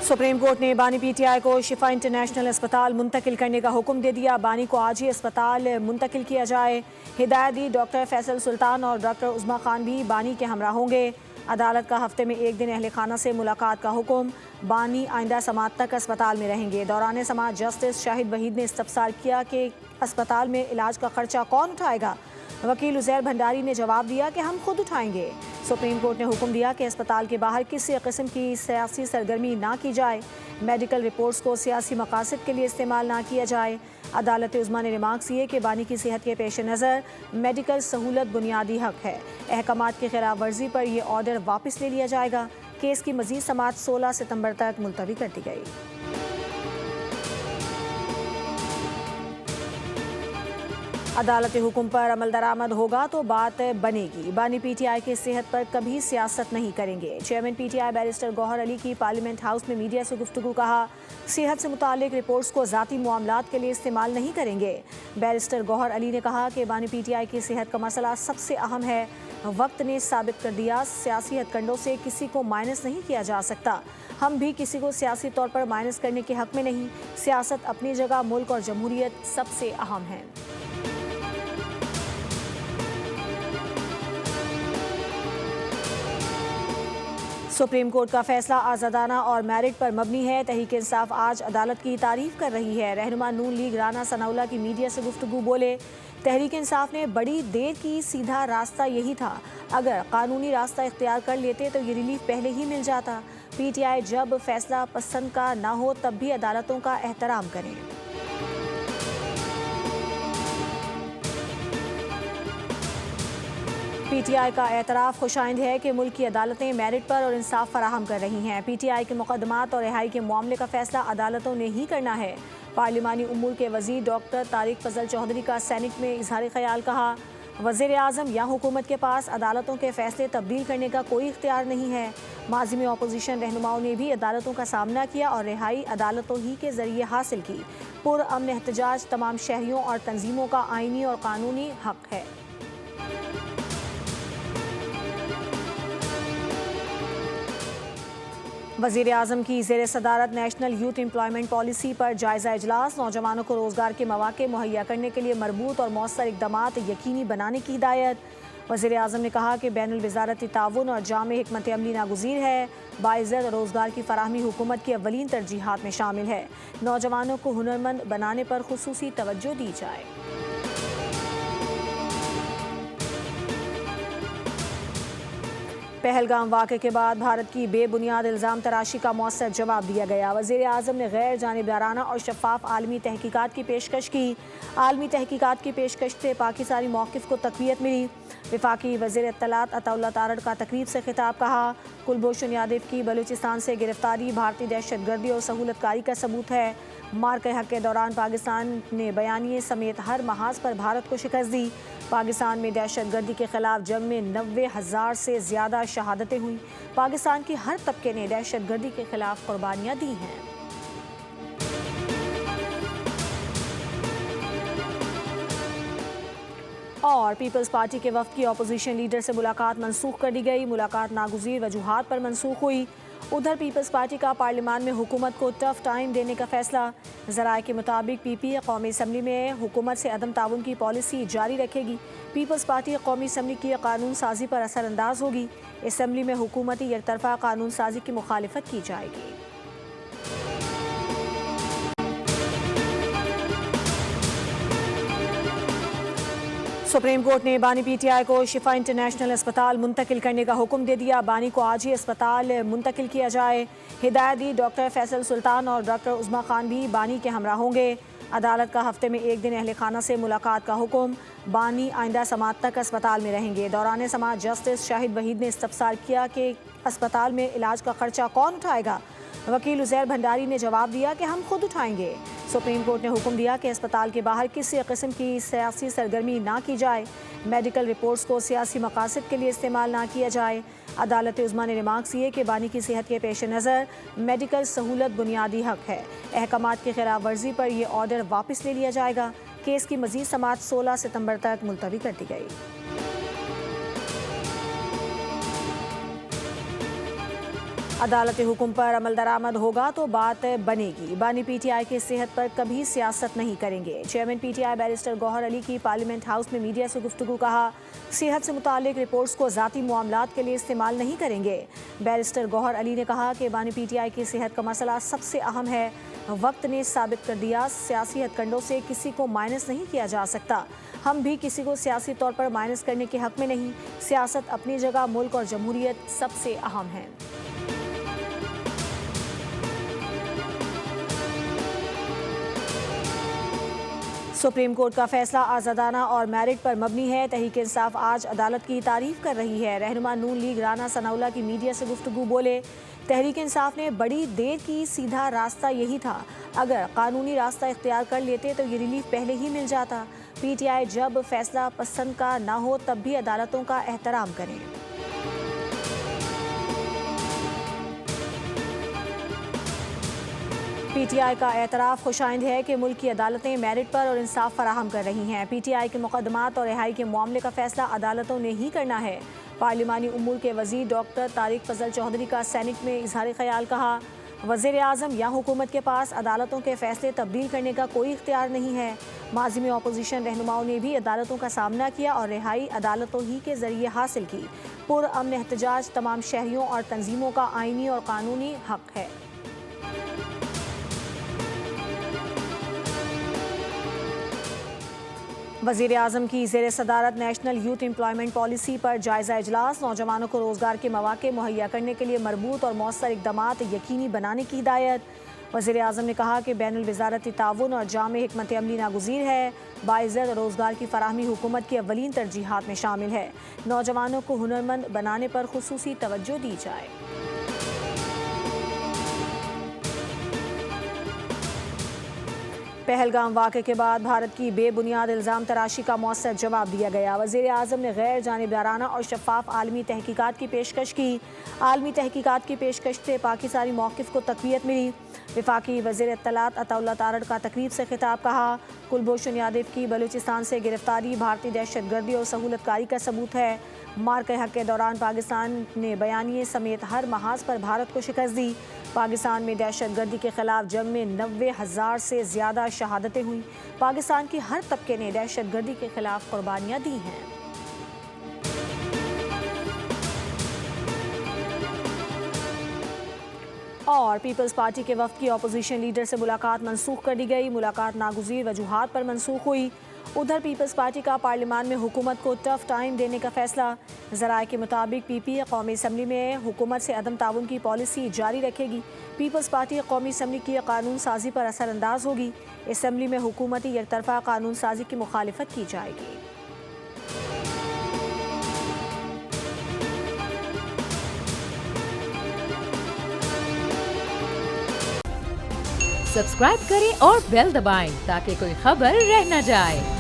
Supreme court ने बानी PTI को शिफा इंटरनेशनल अस्पताल मुंतकिल करने का हुक्म दे दिया। बानी को आज ही अस्पताल मुंतकिल किया जाए। हिदायत दी। डॉक्टर फैसल सुल्तान और डॉक्टर उज़्मा खान भी बानी के हमरा होंगे। अदालत का हफ्ते में एक दिन अहले खाना से मुलाकात का हुक्म। बानी आइंदा समात तक अस्पताल में रहेंगे। दौरान समात जस्टिस शाहिद वहीद ने इस्तफसार किया कि अस्पताल में इलाज का खर्चा कौन उठाएगा। वकील उज़ैर भंडारी ने जवाब दिया कि हम खुद उठाएंगे। सुप्रीम कोर्ट ने हुक्म दिया कि अस्पताल के बाहर किसी किस्म की सियासी सरगर्मी ना की जाए। मेडिकल रिपोर्ट्स को सियासी मकासद के लिए इस्तेमाल ना किया जाए। अदालत उज़्मा ने रिमार्क्स दिए कि बानी की सेहत के पेश नज़र मेडिकल सहूलत बुनियादी हक है। अहकामात की खिलाफ वर्जी पर यह ऑर्डर वापस ले लिया जाएगा। केस की मज़ीद समाअत 16 सितंबर तक मुलतवी कर दी गई। अदालती हुक्म पर अमल दरामद होगा तो बात बनेगी। बानी पीटीआई की सेहत पर कभी सियासत नहीं करेंगे। Chairman PTI barrister Gauhar Ali की पार्लियामेंट हाउस में मीडिया से गुफ्तगू। कहा, सेहत से मुतालिक रिपोर्ट्स को ज़ाती मामलात के लिए इस्तेमाल नहीं करेंगे। बैरिस्टर गौहर अली ने कहा कि बानी पीटीआई की सेहत का मसला सबसे अहम है। वक्त ने साबित कर दिया, सियासी हथकंडों से किसी को माइनस नहीं किया जा सकता। हम भी किसी को सियासी तौर पर माइनस करने के हक में नहीं। सियासत अपनी जगह, मुल्क और जमहूरियत सबसे अहम है। सुप्रीम कोर्ट का फैसला आज़ादाना और मेरिट पर मबनी है। तहरीक इंसाफ आज अदालत की तारीफ कर रही है। रहनुमा नून लीग राना सनाउल्लाह की मीडिया से गुफ्तगू। बोले, तहरीक इंसाफ ने बड़ी देर की, सीधा रास्ता यही था। अगर कानूनी रास्ता इख्तियार कर लेते तो ये रिलीफ पहले ही मिल जाता। पीटीआई जब फैसला पसंद का ना हो तब भी अदालतों का एहतराम करें। पीटीआई का एतराफ़ खुशाइंद है कि मुल्क की अदालतें मेरिट पर और इंसाफ फराहम कर रही हैं। पीटीआई के मुकदमात और रिहाई के मामले का फैसला अदालतों ने ही करना है। पार्लिमानी उमूर के वज़ीर डॉक्टर तारिक फजल चौधरी का सेनेट में इजहार ख्याल। कहा, वज़ीर आज़म या हुकूमत के पास अदालतों के फैसले तब्दील करने का कोई इख्तियार नहीं है। माजी में अपोजिशन रहनुमाओं ने भी अदालतों का सामना किया और रिहाई अदालतों ही के ज़रिए हासिल की। पुरअमन एहतजाज तमाम शहरियों और तंजीमों का आइनी और कानूनी हक है। वज़ीर आज़म की ज़ेर सदारत नेशनल यूथ एम्प्लॉयमेंट पॉलिसी पर जायज़ा इजलास। नौजवानों को रोज़गार के मौक़े मुहैया करने के लिए मरबूत और मौसर इक़दामात यकीनी बनाने की हिदायत। वज़ीर आज़म ने कहा कि बैनुल वज़ारती ताउन और जामे हिकमत अमली नागुज़ीर है। बाइज़्ज़त रोज़गार की फ़राहमी हुकूमत की अव्वलीन तरजीहात में शामिल है। नौजवानों को हुनरमंद बनाने पर खुसूसी तवज्जो दी जाए। पहलगाम वाक़े के बाद भारत की बेबुनियाद इल्ज़ाम तराशी का मौसर जवाब दिया गया। वज़ीर आज़म ने गैर जानिबदाराना और शफ़ाफ़ आलमी तहकीकात की पेशकश की। आलमी तहकीकात की पेशकश से पाकिस्तानी मौक़िफ़ को तक़वियत मिली। वफ़ाक़ी वज़ीर इत्तलात अताउल्लाह तारड़ का तकरीब से खिताब। कहा, कुलभूषण यादव की बलूचिस्तान से गिरफ्तारी भारतीय दहशतगर्दी और सहूलतकारी का सबूत है। मार्के हक के दौरान पाकिस्तान ने बयानिए समेत हर महाज पर भारत को शिकस्त दी। पाकिस्तान में दहशतगर्दी के खिलाफ जंग में 90,000 से ज़्यादा शहादतें हुई। पाकिस्तान के हर तबके ने दहशतगर्दी के खिलाफ कुर्बानियाँ दी हैं। और पीपल्स पार्टी के वफ़द की अपोजिशन लीडर से मुलाकात मनसूख कर दी गई। मुलाकात नागुज़ीर वजूहात पर मनसूख हुई। उधर पीपल्स पार्टी का पार्लियामान में हुकूमत को टफ टाइम देने का फैसला। ज़राए के मुताबिक पीपी कौमी असम्बली में हुकूमत से अदम ताउन की पॉलिसी जारी रखेगी। पीपल्स पार्टी कौमी असम्बली की कानून साजी पर असरअंदाज होगी। असम्बली में हुकूमती एकतरफा कानून साजी की मुखालिफत की जाएगी। सुप्रीम कोर्ट ने बानी पीटीआई को शिफा इंटरनेशनल अस्पताल मुंतकिल करने का हुक्म दे दिया। बानी को आज ही अस्पताल मुंतकिल किया जाए। हिदायत दी। डॉक्टर फैसल सुल्तान और डॉक्टर उज़्मा खान भी बानी के हमरा होंगे। अदालत का हफ्ते में एक दिन अहले खाना से मुलाकात का हुक्म। बानी आइंदा समात तक अस्पताल में रहेंगे। दौरान समात जस्टिस शाहिद वहीद ने इस्तफसार किया कि अस्पताल में इलाज का खर्चा कौन उठाएगा। वकील उज़ैर भंडारी ने जवाब दिया कि हम खुद उठाएंगे। सुप्रीम कोर्ट ने हुक्म दिया कि अस्पताल के बाहर किसी किस्म की सियासी सरगर्मी ना की जाए। मेडिकल रिपोर्ट्स को सियासी मकासद के लिए इस्तेमाल ना किया जाए। अदालत उज़्मा ने रिमार्क्स दिए कि बानी की सेहत के पेश नज़र मेडिकल सहूलत बुनियादी हक है। अहकामात की खिलाफ वर्जी पर यह ऑर्डर वापस ले लिया जाएगा। केस की मज़ीद समाअत 16 सितंबर तक मुलतवी कर दी गई। عدالت حکم پر عمل درآمد ہوگا تو بات بنے گی۔ بانی پی ٹی آئی کی صحت پر کبھی سیاست نہیں کریں گے۔ Chairman P T I barrister Gohar Ali کی پارلیمنٹ ہاؤس میں میڈیا سے گفتگو۔ کہا صحت سے متعلق رپورٹس کو ذاتی معاملات کے لیے استعمال نہیں کریں گے۔ بیرسٹر گوہر علی نے کہا کہ بانی پی ٹی آئی کی صحت کا مسئلہ سب سے اہم ہے۔ وقت نے ثابت کر دیا سیاسی ہتھ کنڈوں سے کسی کو مائنس نہیں کیا جا سکتا۔ ہم بھی کسی کو سیاسی طور پر مائنس کرنے کے حق میں نہیں۔ سیاست اپنی جگہ، ملک اور جمہوریت سب سے اہم ہے۔ سپریم کورٹ کا فیصلہ آزادانہ اور میرٹ پر مبنی ہے۔ تحریک انصاف آج عدالت کی تعریف کر رہی ہے۔ رہنما نون لیگ رانا ثناء اللہ کی میڈیا سے گفتگو۔ بولے تحریک انصاف نے بڑی دیر کی، سیدھا راستہ یہی تھا۔ اگر قانونی راستہ اختیار کر لیتے تو یہ ریلیف پہلے ہی مل جاتا۔ پی ٹی آئی جب فیصلہ پسند کا نہ ہو تب بھی عدالتوں کا احترام کریں۔ پی ٹی آئی کا اعتراف خوشائند ہے کہ ملک کی عدالتیں میرٹ پر اور انصاف فراہم کر رہی ہیں۔ پی ٹی آئی کے مقدمات اور رہائی کے معاملے کا فیصلہ عدالتوں نے ہی کرنا ہے۔ پارلیمانی امور کے وزیر ڈاکٹر طارق فضل چودھری کا سینیٹ میں اظہار خیال۔ کہا وزیر اعظم یا حکومت کے پاس عدالتوں کے فیصلے تبدیل کرنے کا کوئی اختیار نہیں ہے۔ ماضی میں اپوزیشن رہنماؤں نے بھی عدالتوں کا سامنا کیا اور رہائی عدالتوں ہی کے ذریعے حاصل کی۔ پرامن احتجاج تمام شہریوں اور تنظیموں کا آئینی اور قانونی حق ہے۔ وزیر اعظم کی زیر صدارت نیشنل یوتھ امپلائمنٹ پالیسی پر جائزہ اجلاس۔ نوجوانوں کو روزگار کے مواقع مہیا کرنے کے لیے مربوط اور مؤثر اقدامات یقینی بنانے کی ہدایت۔ وزیر اعظم نے کہا کہ بین الوزارتی تعاون اور جامع حکمت عملی ناگزیر ہے۔ باعزت روزگار کی فراہمی حکومت کی اولین ترجیحات میں شامل ہے۔ نوجوانوں کو ہنرمند بنانے پر خصوصی توجہ دی جائے۔ پہلگام واقعے کے بعد بھارت کی بے بنیاد الزام تراشی کا مؤثر جواب دیا گیا۔ وزیر اعظم نے غیر جانبدارانہ اور شفاف عالمی تحقیقات کی پیشکش کی۔ عالمی تحقیقات کی پیشکش سے پاکستانی موقف کو تقویت ملی۔ وفاقی وزیر اطلاعات عطا اللہ تارڑ کا تقریب سے خطاب۔ کہا کلبھوشن یادیو کی بلوچستان سے گرفتاری بھارتی دہشت گردی اور سہولت کاری کا ثبوت ہے۔ مارکہ حق کے دوران پاکستان نے بیانیے سمیت ہر محاذ پر بھارت کو شکست دی۔ پاکستان میں دہشت گردی کے خلاف جنگ میں 90,000 سے زیادہ شہادتیں ہوئیں۔ پاکستان کے ہر طبقے نے دہشت گردی کے خلاف قربانیاں دی ہیں۔ اور پیپلز پارٹی کے وفد کی اپوزیشن لیڈر سے ملاقات منسوخ کر دی گئی۔ ملاقات ناگزیر وجوہات پر منسوخ ہوئی۔ ادھر پیپلز پارٹی کا پارلیمان میں حکومت کو ٹف ٹائم دینے کا فیصلہ۔ ذرائع کے مطابق پی پی قومی اسمبلی میں حکومت سے عدم تعاون کی پالیسی جاری رکھے گی۔ پیپلز پارٹی قومی اسمبلی کی قانون سازی پر اثر انداز ہوگی۔ اسمبلی میں حکومتی یک طرفہ قانون سازی کی مخالفت کی جائے گی۔ سبسکرائب کریں اور بیل دبائیں تاکہ کوئی خبر رہ نہ جائے۔